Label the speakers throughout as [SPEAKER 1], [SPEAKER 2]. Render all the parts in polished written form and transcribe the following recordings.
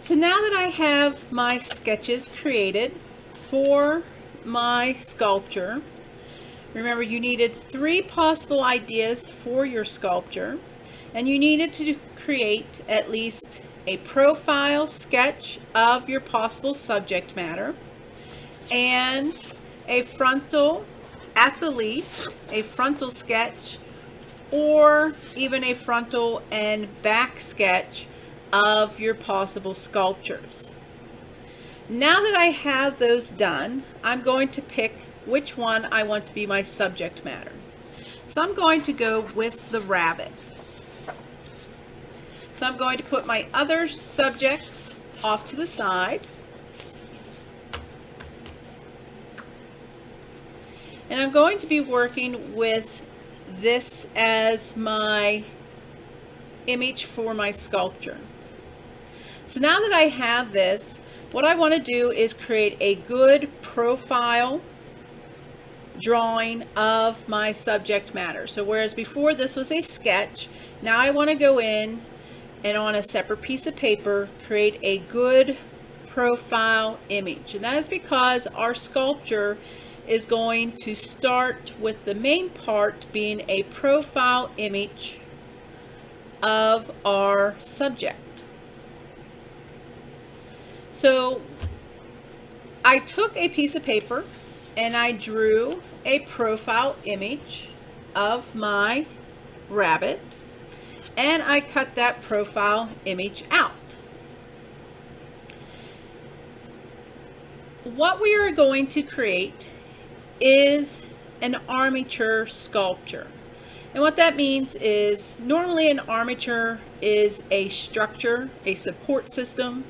[SPEAKER 1] So now that I have my sketches created for my sculpture, remember you needed 3 possible ideas for your sculpture, and you needed to create at least a profile sketch of your possible subject matter and a frontal, at the least, a frontal sketch or even a frontal and back sketch of your possible sculptures. Now that I have those done, I'm going to pick which one I want to be my subject matter. So I'm going to go with the rabbit. So I'm going to put my other subjects off to the side. And I'm going to be working with this as my image for my sculpture. So now that I have this, what I want to do is create a good profile drawing of my subject matter. So whereas before this was a sketch, now I want to go in and on a separate piece of paper create a good profile image. And that is because our sculpture is going to start with the main part being a profile image of our subject. So I took a piece of paper and I drew a profile image of my rabbit, and I cut that profile image out. What we are going to create is an armature sculpture. And what that means is normally an armature is a structure, a support system,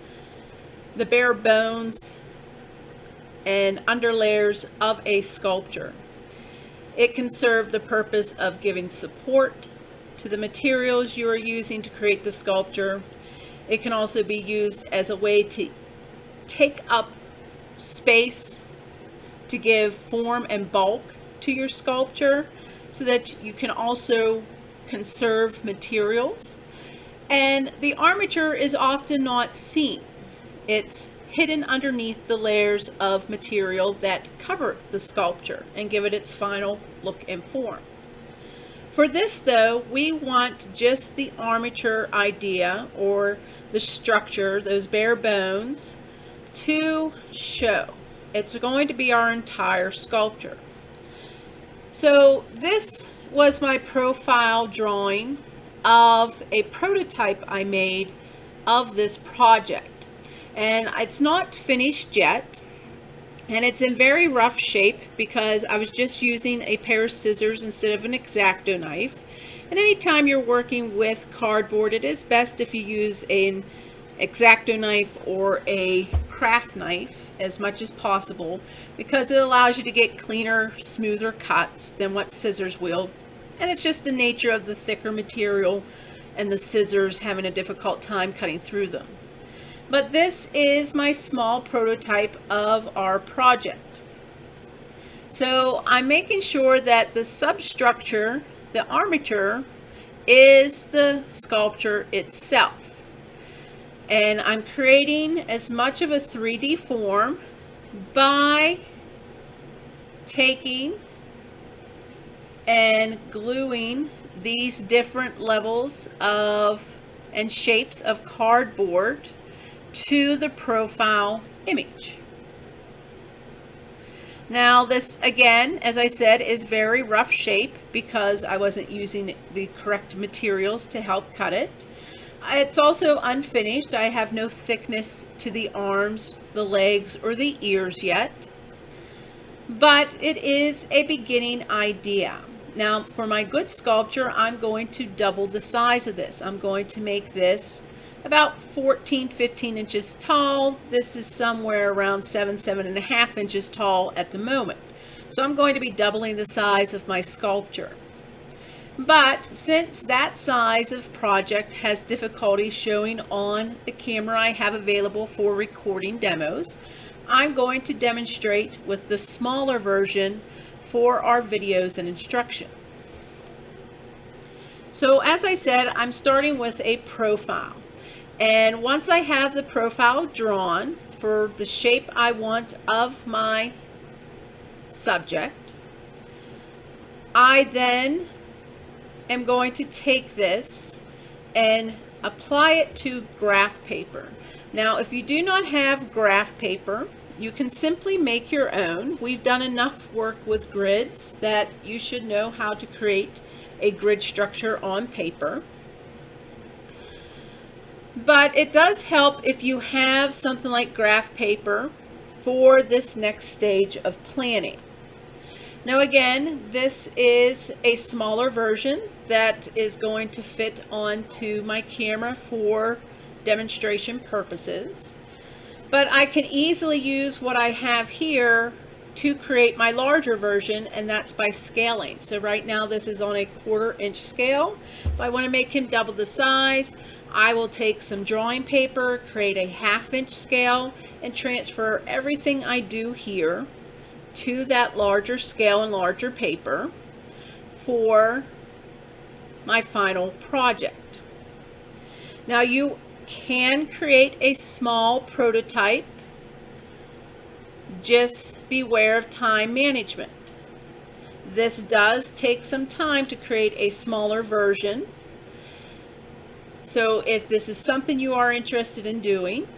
[SPEAKER 1] the bare bones and underlayers of a sculpture. It can serve the purpose of giving support to the materials you are using to create the sculpture. It can also be used as a way to take up space to give form and bulk to your sculpture so that you can also conserve materials. And the armature is often not seen. It's hidden underneath the layers of material that cover the sculpture and give it its final look and form. For this though, we want just the armature idea or the structure, those bare bones, to show. It's going to be our entire sculpture. So this was my profile drawing of a prototype I made of this project. And it's not finished yet, and it's in very rough shape because I was just using a pair of scissors instead of an X-Acto knife. And anytime you're working with cardboard, it is best if you use an X-Acto knife or a craft knife as much as possible, because it allows you to get cleaner, smoother cuts than what scissors will. And it's just the nature of the thicker material and the scissors having a difficult time cutting through them. But this is my small prototype of our project. So I'm making sure that the substructure, the armature, is the sculpture itself. And I'm creating as much of a 3D form by taking and gluing these different levels of and shapes of cardboard to the profile image. Now this, again, as I said, is very rough shape because I wasn't using the correct materials to help cut it. It's also unfinished. I have no thickness to the arms, the legs, or the ears yet, but it is a beginning idea. Now for my good sculpture, I'm going to double the size of this. I'm going to make this about 15 inches tall. This is somewhere around 7.5 inches tall at the moment. So I'm going to be doubling the size of my sculpture. But since that size of project has difficulty showing on the camera I have available for recording demos, I'm going to demonstrate with the smaller version for our videos and instruction. So as I said, I'm starting with a profile. And once I have the profile drawn for the shape I want of my subject, I then am going to take this and apply it to graph paper. Now, if you do not have graph paper, you can simply make your own. We've done enough work with grids that you should know how to create a grid structure on paper. But it does help if you have something like graph paper for this next stage of planning. Now again, this is a smaller version that is going to fit onto my camera for demonstration purposes. But I can easily use what I have here to create my larger version, and that's by scaling. So right now this is on a 1/4 inch scale. If I want to make him double the size, I will take some drawing paper, create a 1/2 inch scale, and transfer everything I do here to that larger scale and larger paper for my final project. Now you can create a small prototype. Just beware of time management. This does take some time to create a smaller version. So if this is something you are interested in doing,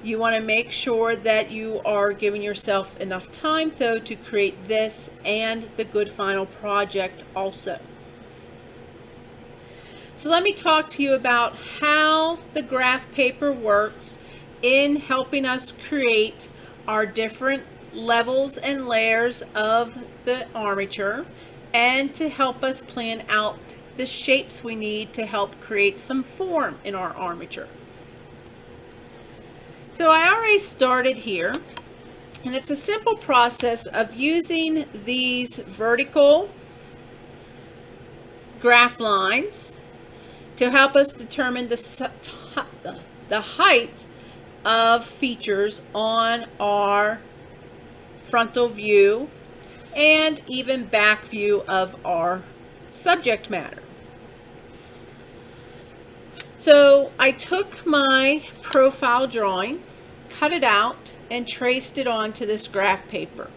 [SPEAKER 1] you want to make sure that you are giving yourself enough time though to create this and the good final project also. So let me talk to you about how the graph paper works in helping us create our different levels and layers of the armature, and to help us plan out the shapes we need to help create some form in our armature. So I already started here, and it's a simple process of using these vertical graph lines to help us determine the height of features on our frontal view and even back view of our subject matter. So I took my profile drawing, cut it out, and traced it onto this graph paper.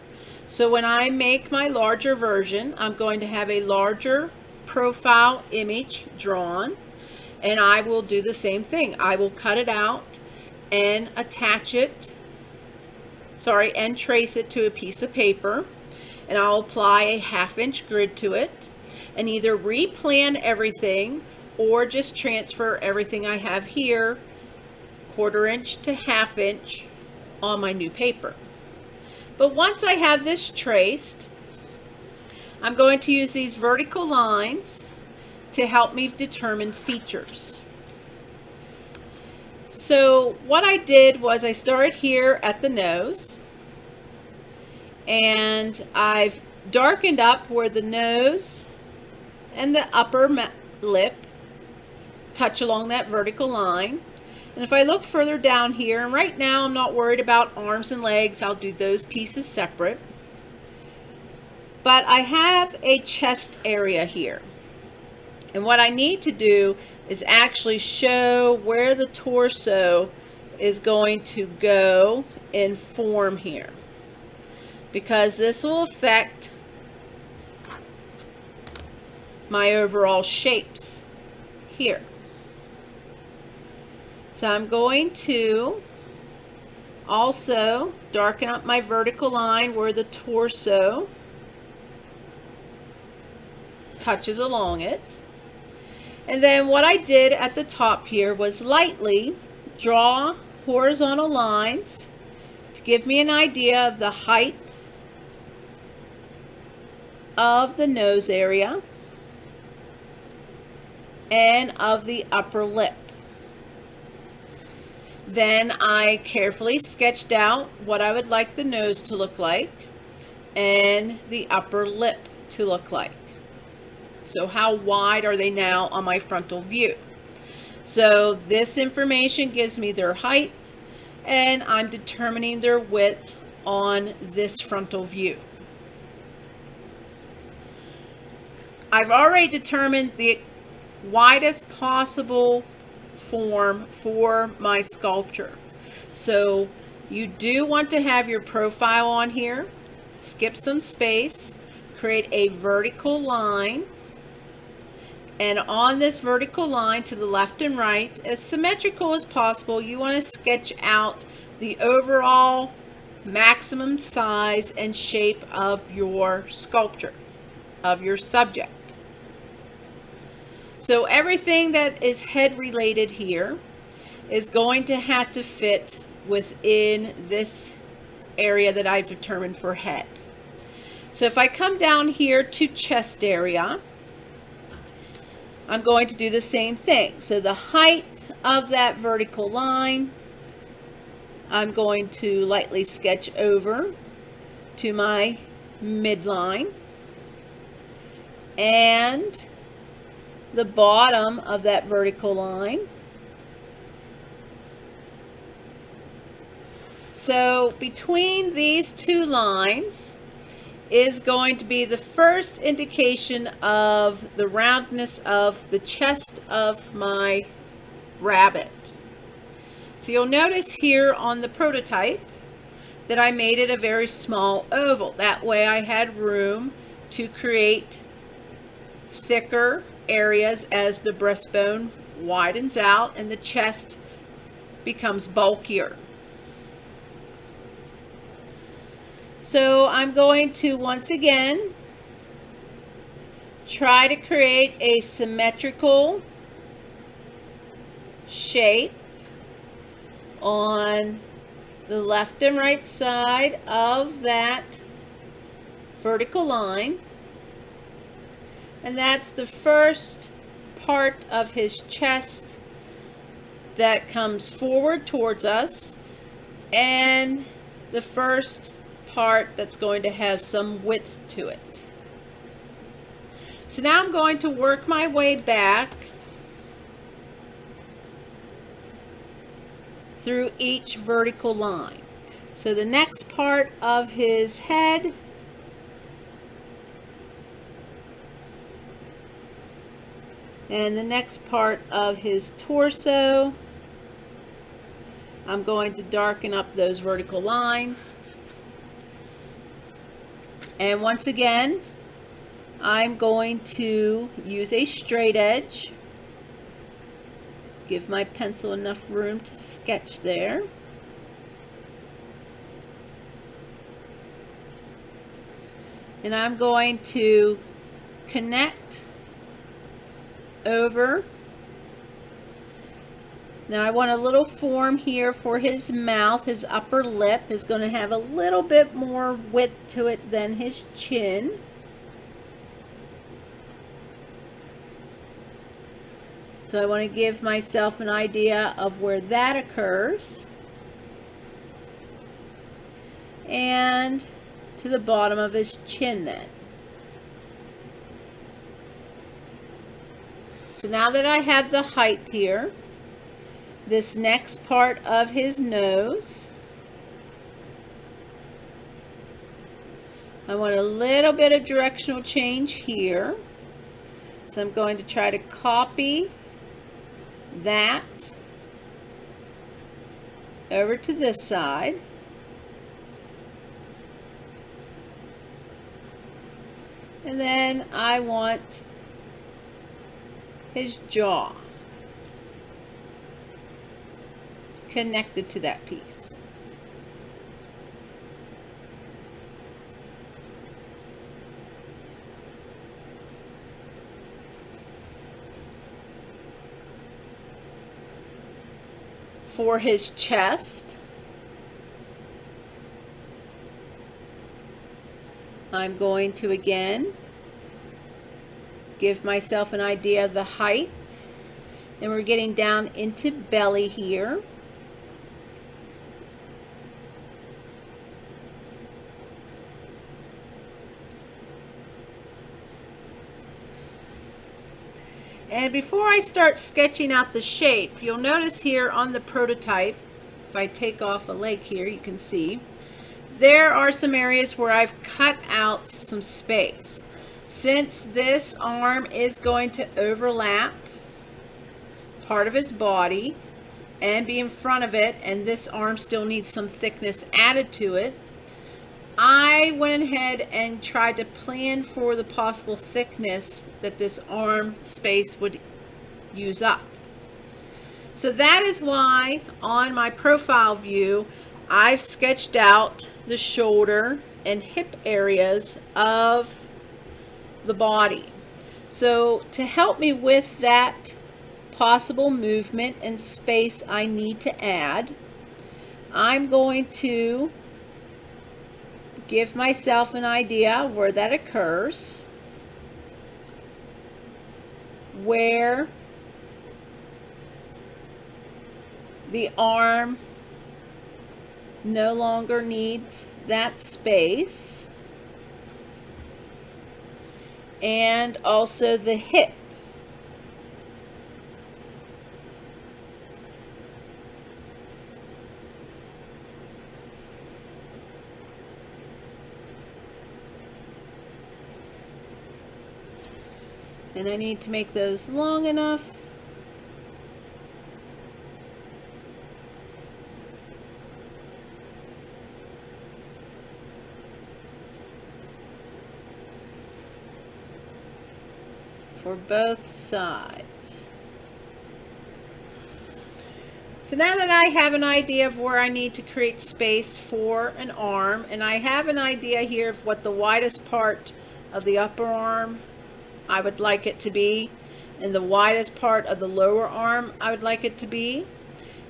[SPEAKER 1] So when I make my larger version, I'm going to have a larger profile image drawn, and I will do the same thing. I will cut it out and attach it, and trace it to a piece of paper, and I'll apply a 1/2 inch grid to it and either replan everything or just transfer everything I have here 1/4 inch to 1/2 inch on my new paper. But once I have this traced, I'm going to use these vertical lines to help me determine features. So what I did was I started here at the nose, and I've darkened up where the nose and the upper lip touch along that vertical line. And if I look further down here, and right now I'm not worried about arms and legs, I'll do those pieces separate. But I have a chest area here. And what I need to do is actually show where the torso is going to go in form here, because this will affect my overall shapes here. So I'm going to also darken up my vertical line where the torso touches along it. And then what I did at the top here was lightly draw horizontal lines to give me an idea of the height of the nose area and of the upper lip. Then I carefully sketched out what I would like the nose to look like and the upper lip to look like. So how wide are they now on my frontal view? So this information gives me their height, and I'm determining their width on this frontal view. I've already determined the widest possible form for my sculpture. So you do want to have your profile on here, skip some space, create a vertical line, and on this vertical line to the left and right, as symmetrical as possible, you want to sketch out the overall maximum size and shape of your sculpture, of your subject. So everything that is head related here is going to have to fit within this area that I've determined for head. So if I come down here to chest area, I'm going to do the same thing. So the height of that vertical line, I'm going to lightly sketch over to my midline, and the bottom of that vertical line. So between these two lines is going to be the first indication of the roundness of the chest of my rabbit. So you'll notice here on the prototype that I made it a very small oval. That way I had room to create thicker areas as the breastbone widens out and the chest becomes bulkier. So I'm going to once again try to create a symmetrical shape on the left and right side of that vertical line. And that's the first part of his chest that comes forward towards us, and the first part that's going to have some width to it. So now I'm going to work my way back through each vertical line. So the next part of his head, and the next part of his torso, I'm going to darken up those vertical lines. And once again, I'm going to use a straight edge. Give my pencil enough room to sketch there. And I'm going to connect over. Now I want a little form here for his mouth. His upper lip is going to have a little bit more width to it than his chin. So I want to give myself an idea of where that occurs. And to the bottom of his chin then. So now that I have the height here, this next part of his nose, I want a little bit of directional change here. So I'm going to try to copy that over to this side. And then I want his jaw connected to that piece. For his chest, I'm going to again give myself an idea of the height, and we're getting down into belly here. And before I start sketching out the shape, you'll notice here on the prototype, if I take off a leg here, you can see, there are some areas where I've cut out some space. Since this arm is going to overlap part of his body and be in front of it, and this arm still needs some thickness added to it, I went ahead and tried to plan for the possible thickness that this arm space would use up. So that is why on my profile view I've sketched out the shoulder and hip areas of the body. So to help me with that possible movement and space I need to add, I'm going to give myself an idea where that occurs, where the arm no longer needs that space, and also the hip. And I need to make those long enough for both sides. So now that I have an idea of where I need to create space for an arm, and I have an idea here of what the widest part of the upper arm I would like it to be, and the widest part of the lower arm I would like it to be,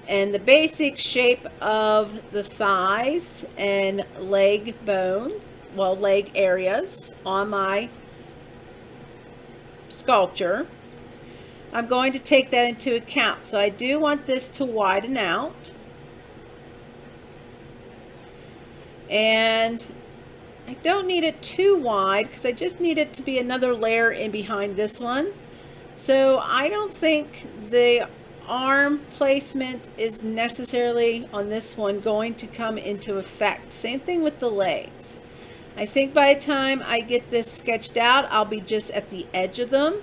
[SPEAKER 1] and the basic shape of the thighs and leg bone, well, leg areas on my sculpture, I'm going to take that into account. So I do want this to widen out, and I don't need it too wide because I just need it to be another layer in behind this one. So I don't think the arm placement is necessarily on this one going to come into effect. Same thing with the legs. I think by the time I get this sketched out, I'll be just at the edge of them,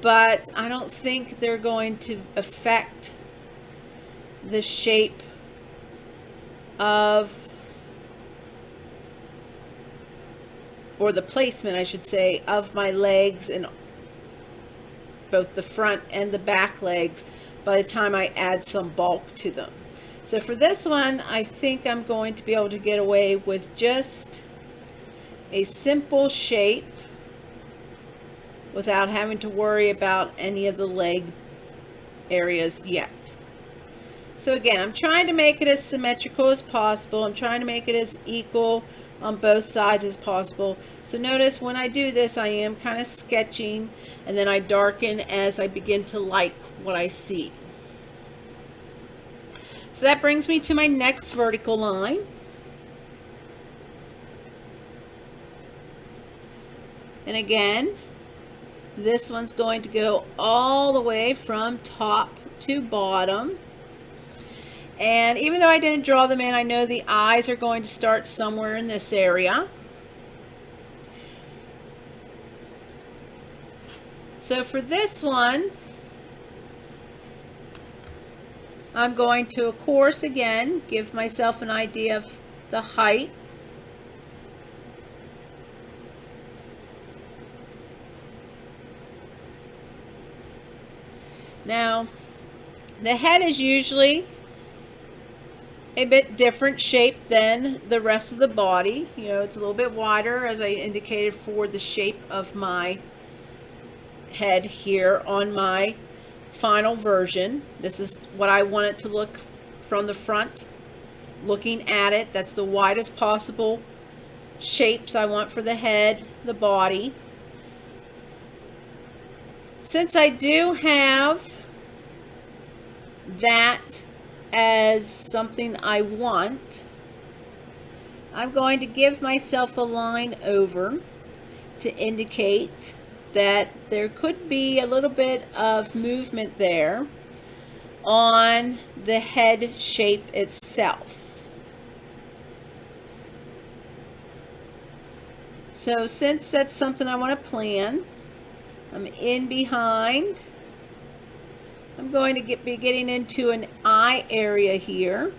[SPEAKER 1] but I don't think they're going to affect the shape of, or the placement, I should say, of my legs, and both the front and the back legs by the time I add some bulk to them. So for this one, I think I'm going to be able to get away with just a simple shape without having to worry about any of the leg areas yet. So again, I'm trying to make it as symmetrical as possible. I'm trying to make it as equal on both sides as possible. So notice when I do this, I am kind of sketching, and then I darken as I begin to like what I see. So that brings me to my next vertical line. And again, this one's going to go all the way from top to bottom. And even though I didn't draw them in, I know the eyes are going to start somewhere in this area. So for this one, I'm going to, of course, again, give myself an idea of the height. Now, the head is usually a bit different shape than the rest of the body. You know, it's a little bit wider, as I indicated, for the shape of my head here on my final version. This is what I want it to look from the front, looking at it. That's the widest possible shapes I want for the head, the body. Since I do have that as something I want, I'm going to give myself a line over to indicate that there could be a little bit of movement there on the head shape itself. So since that's something I want to plan, I'm in behind I'm going to be getting into an eye area here.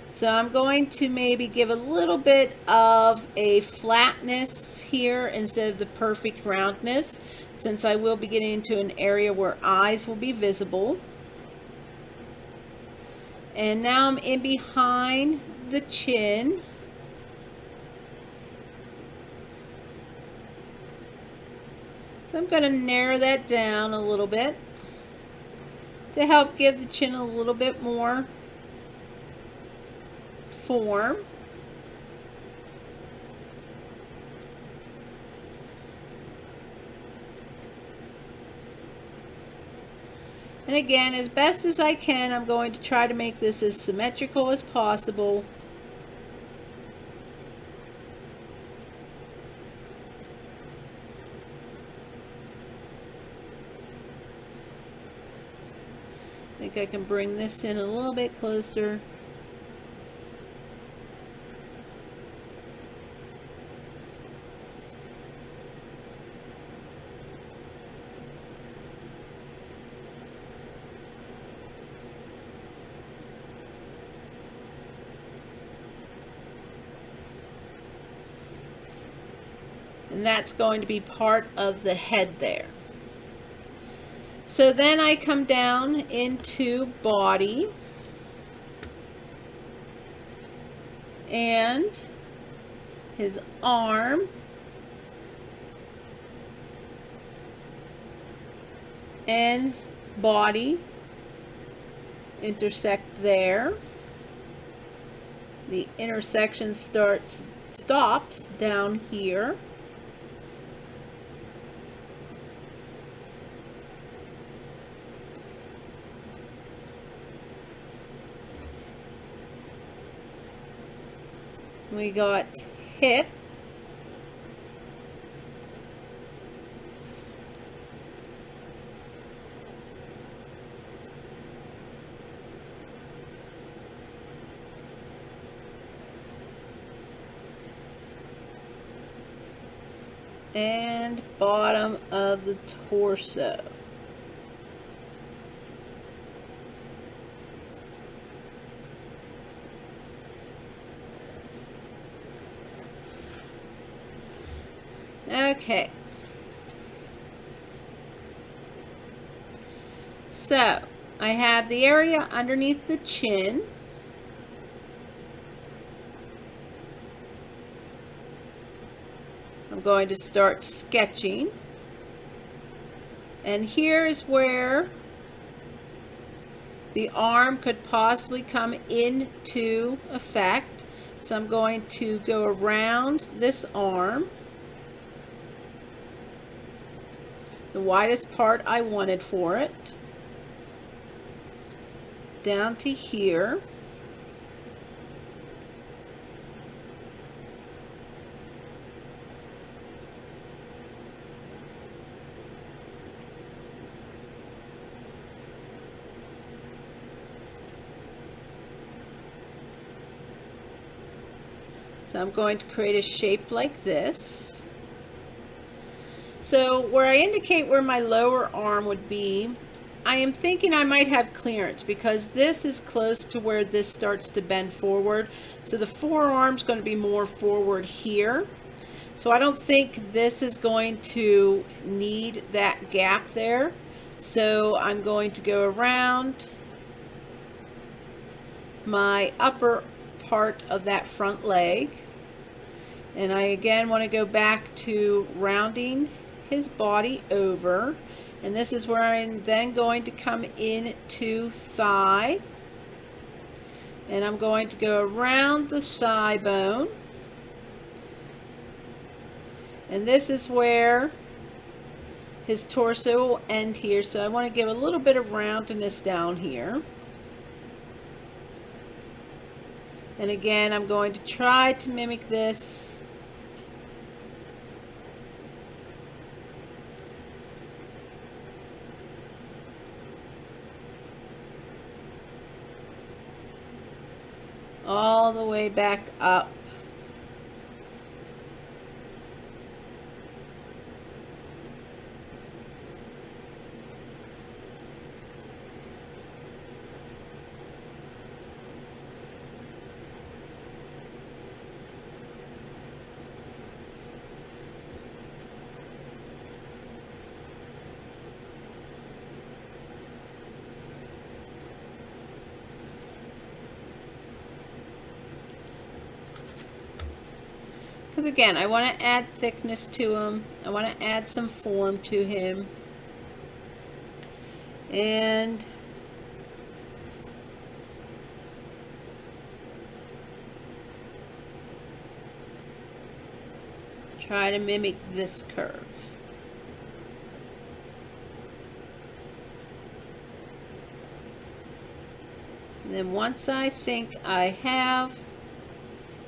[SPEAKER 1] So I'm going to maybe give a little bit of a flatness here instead of the perfect roundness, since I will be getting into an area where eyes will be visible. And now I'm in behind the chin. So I'm going to narrow that down a little bit to help give the chin a little bit more form. And again, as best as I can, I'm going to try to make this as symmetrical as possible. I think I can bring this in a little bit closer. And that's going to be part of the head there. So then I come down into body and his arm and body intersect there. The intersection stops down here. We got hip, and bottom of the torso. Okay, so I have the area underneath the chin. I'm going to start sketching, and here is where the arm could possibly come into effect. So I'm going to go around this arm, the widest part I wanted for it, down to here. So I'm going to create a shape like this. So where I indicate where my lower arm would be, I am thinking I might have clearance because this is close to where this starts to bend forward. So the forearm's going to be more forward here. So I don't think this is going to need that gap there. So I'm going to go around my upper part of that front leg, and I again want to go back to rounding his body over, and this is where I'm then going to come in to thigh, and I'm going to go around the thigh bone, and this is where his torso will end here. So I want to give a little bit of roundness down here. And again, I'm going to try to mimic this. All the way back up. because again, I want to add thickness to him. I want to add some form to him. And try to mimic this curve. And then once I think I have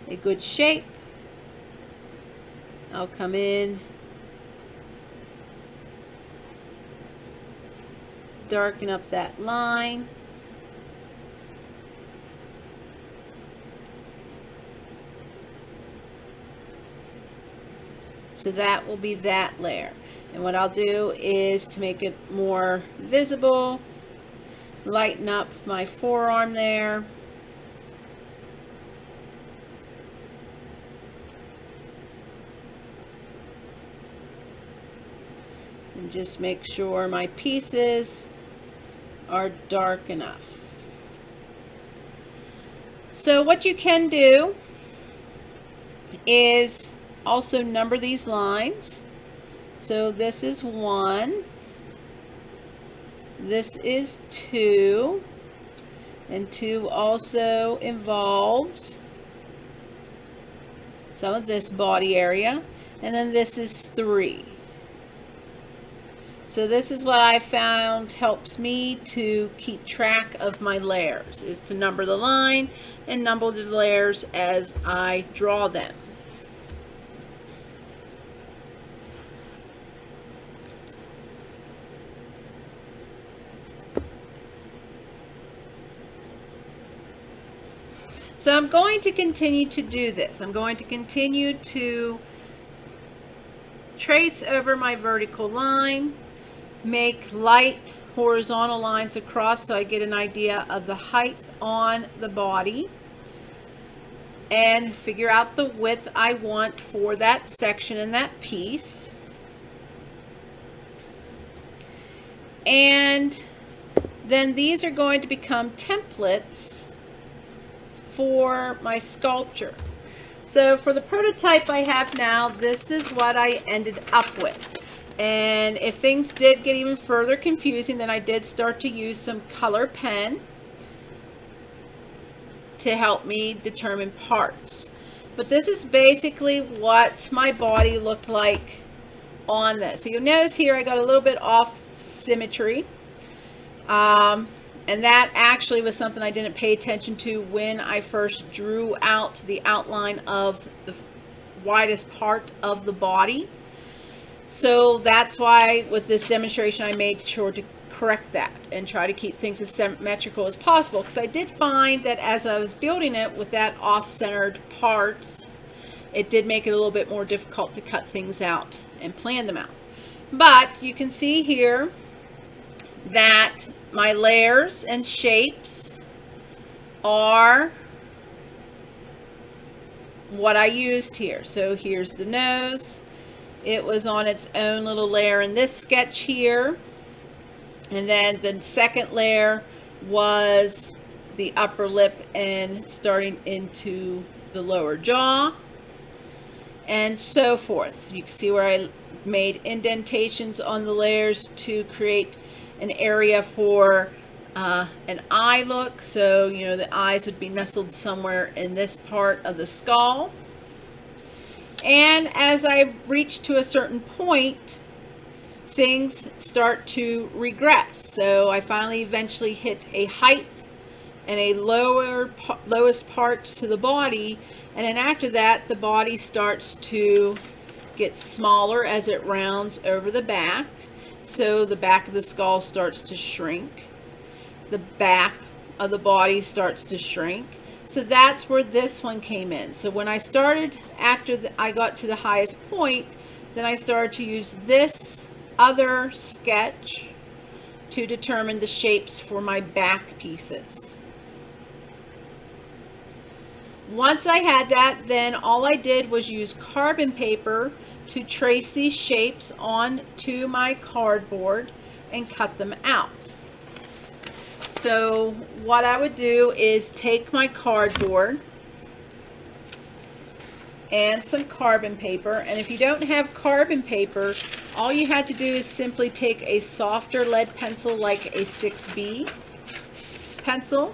[SPEAKER 1] a good shape, I'll come in, darken up that line. So that will be that layer. And what I'll do is, to make it more visible, lighten up my forearm there. And just make sure my pieces are dark enough. So what you can do is also number these lines. So this is 1, this is 2, and 2 also involves some of this body area, and then this is 3. So this is what I found helps me to keep track of my layers, is to number the line and number the layers as I draw them. So I'm going to continue to do this. I'm going to continue to trace over my vertical line, make light horizontal lines across so I get an idea of the height on the body, and figure out the width I want for that section and that piece. And then these are going to become templates for my sculpture. So for the prototype I have now, this is what I ended up with. And if things did get even further confusing, then I did start to use some color pen to help me determine parts. But this is basically what my body looked like on this. So you'll notice here I got a little bit off symmetry. And that actually was something I didn't pay attention to when I first drew out the outline of the widest part of the body. So that's why with this demonstration I made sure to correct that and try to keep things as symmetrical as possible, because I did find that as I was building it with that off-centered parts, it did make it a little bit more difficult to cut things out and plan them out. But you can see here that my layers and shapes are what I used here. So here's the nose. It was on its own little layer in this sketch here. And then the second layer was the upper lip and starting into the lower jaw, and so forth. You can see where I made indentations on the layers to create an area for an eye look. So, you know, the eyes would be nestled somewhere in this part of the skull. And as I reach to a certain point, things start to regress. So I finally eventually hit a height and a lowest part to the body. And then after that, the body starts to get smaller as it rounds over the back. So the back of the skull starts to shrink. The back of the body starts to shrink. So that's where this one came in. So when I started, after I got to the highest point, then I started to use this other sketch to determine the shapes for my back pieces. Once I had that, then all I did was use carbon paper to trace these shapes onto my cardboard and cut them out. So what I would do is take my cardboard and some carbon paper. And if you don't have carbon paper, all you have to do is simply take a softer lead pencil like a 6B pencil,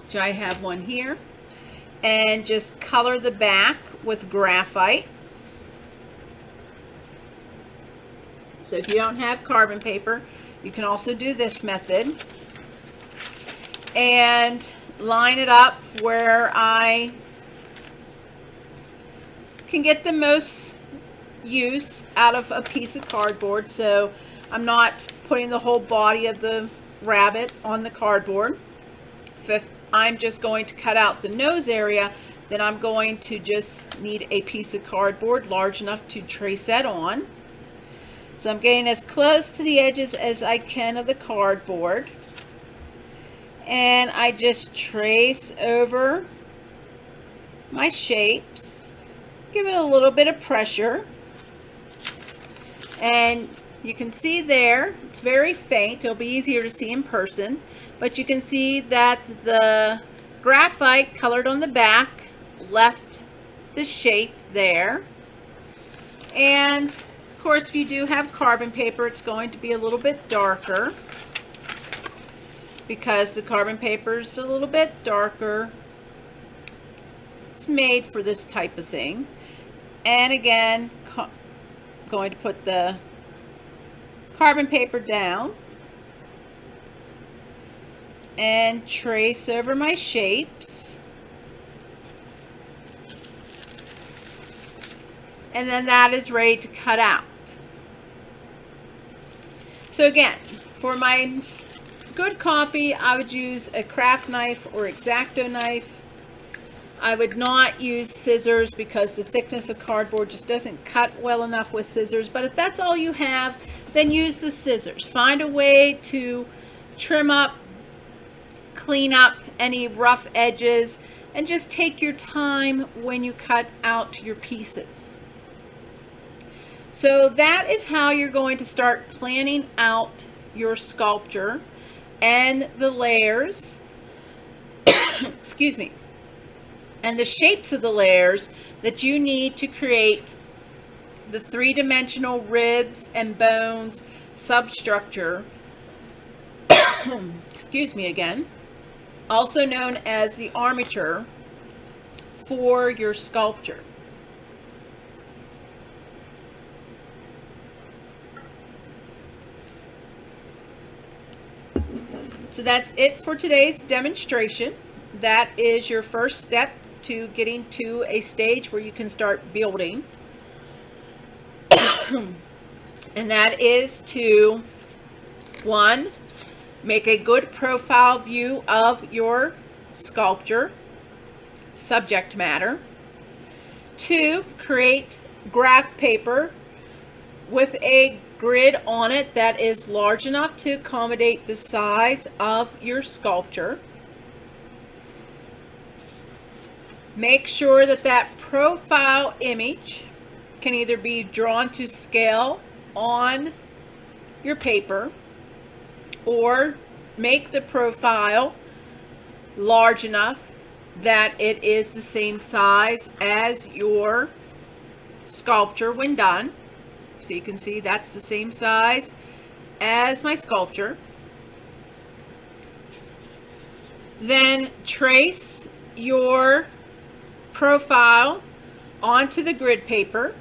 [SPEAKER 1] which I have one here, and just color the back with graphite. So if you don't have carbon paper, you can also do this method. And line it up where I can get the most use out of a piece of cardboard. So I'm not putting the whole body of the rabbit on the cardboard. If I'm just going to cut out the nose area, then I'm going to just need a piece of cardboard large enough to trace that on. So I'm getting as close to the edges as I can of the cardboard. And I just trace over my shapes, give it a little bit of pressure. And you can see there, it's very faint. It'll be easier to see in person. But you can see that the graphite colored on the back left the shape there. And of course, if you do have carbon paper, it's going to be a little bit darker because the carbon paper is a little bit darker. It's made for this type of thing. And again, going to put the carbon paper down and trace over my shapes. And then that is ready to cut out. So again, for my good copy, I would use a craft knife or X-Acto knife. I would not use scissors because the thickness of cardboard just doesn't cut well enough with scissors. But if that's all you have, then use the scissors. Find a way to trim up, clean up any rough edges, and just take your time when you cut out your pieces. So that is how you're going to start planning out your sculpture and the layers, excuse me, and the shapes of the layers that you need to create the three-dimensional ribs and bones substructure, excuse me again, also known as the armature for your sculpture. So that's it for today's demonstration. That is your first step to getting to a stage where you can start building. And that is to, 1, make a good profile view of your sculpture subject matter. 2, create graph paper with a grid on it that is large enough to accommodate the size of your sculpture. Make sure that that profile image can either be drawn to scale on your paper or make the profile large enough that it is the same size as your sculpture when done. So you can see that's the same size as my sculpture. Then trace your profile onto the grid paper.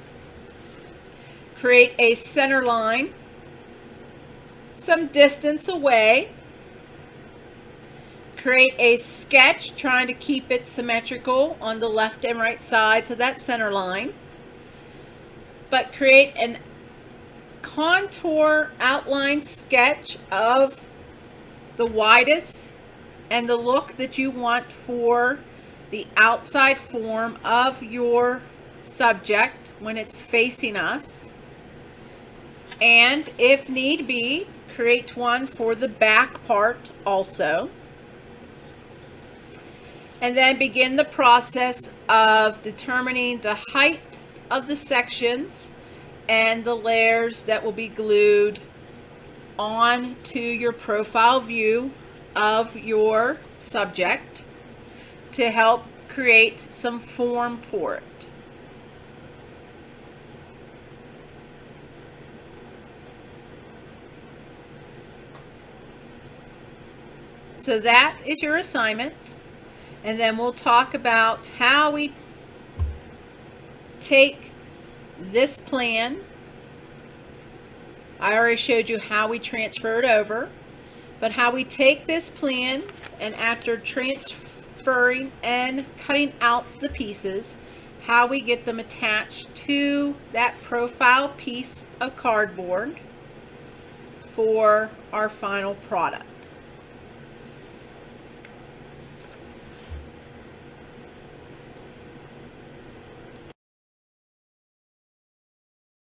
[SPEAKER 1] Create a center line some distance away. Create a sketch trying to keep it symmetrical on the left and right sides of that center line. But create an contour outline sketch of the widest and the look that you want for the outside form of your subject when it's facing us. And if need be, create one for the back part also. And then begin the process of determining the height of the sections and the layers that will be glued on to your profile view of your subject to help create some form for it. So that is your assignment. And then we'll talk about how we take this plan. I already showed you how we transfer it over, but how we take this plan and after transferring and cutting out the pieces, how we get them attached to that profile piece of cardboard for our final product.